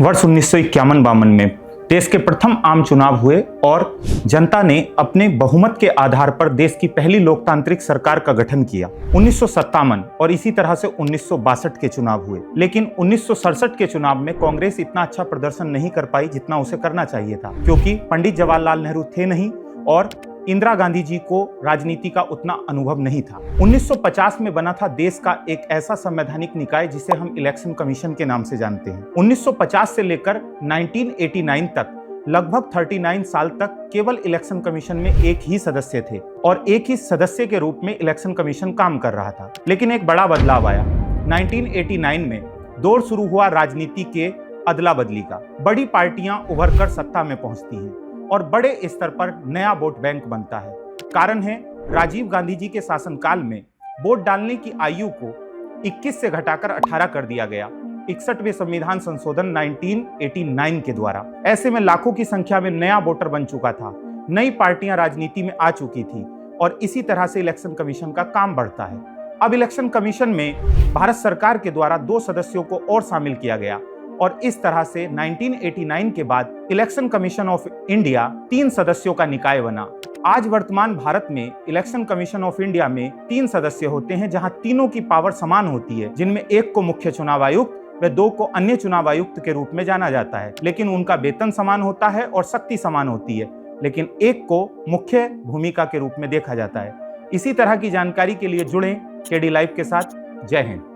वर्ष 1951-52 में देश के प्रथम आम चुनाव हुए और जनता ने अपने बहुमत के आधार पर देश की पहली लोकतांत्रिक सरकार का गठन किया। 1957 और इसी तरह से 1962 के चुनाव हुए, लेकिन 1967 के चुनाव में कांग्रेस इतना अच्छा प्रदर्शन नहीं कर पाई जितना उसे करना चाहिए था, क्योंकि पंडित जवाहरलाल नेहरू थे नहीं और इंदिरा गांधी जी को राजनीति का उतना अनुभव नहीं था। 1950 में बना था देश का एक ऐसा संवैधानिक निकाय जिसे हम इलेक्शन कमीशन के नाम से जानते हैं। 1950 से लेकर 1989 तक लगभग 39 साल तक केवल इलेक्शन कमीशन में एक ही सदस्य थे और एक ही सदस्य के रूप में इलेक्शन कमीशन काम कर रहा था। लेकिन एक बड़ा बदलाव आया। 1989 में दौर शुरू हुआ राजनीति के अदला बदली का। बड़ी पार्टियां उभर कर सत्ता में पहुंचती हैं और बड़े स्तर पर नया वोट बैंक बनता है। कारण है राजीव गांधी जी के शासनकाल में वोट डालने की आयु को 21 से घटाकर 18 कर दिया गया 61वें संविधान संशोधन 1989 के द्वारा। ऐसे में लाखों की संख्या में नया वोटर बन चुका था, नई पार्टियां राजनीति में आ चुकी थी और इसी तरह से इलेक्शन कमीशन का काम बढ़ता है। अब इलेक्शन कमीशन में भारत सरकार के द्वारा 2 सदस्यों को और शामिल किया गया और इस तरह से 1989 के बाद इलेक्शन कमीशन ऑफ इंडिया 3 सदस्यों का निकाय बना। आज वर्तमान भारत में इलेक्शन कमीशन ऑफ इंडिया में 3 सदस्य होते हैं, जहां तीनों की पावर समान होती है, जिनमें एक को मुख्य चुनाव आयुक्त व 2 को अन्य चुनाव आयुक्त के रूप में जाना जाता है। लेकिन उनका वेतन समान होता है और शक्ति समान होती है, लेकिन एक को मुख्य भूमिका के रूप में देखा जाता है। इसी तरह की जानकारी के लिए जुड़ें केडी लाइव के साथ। जय हिंद।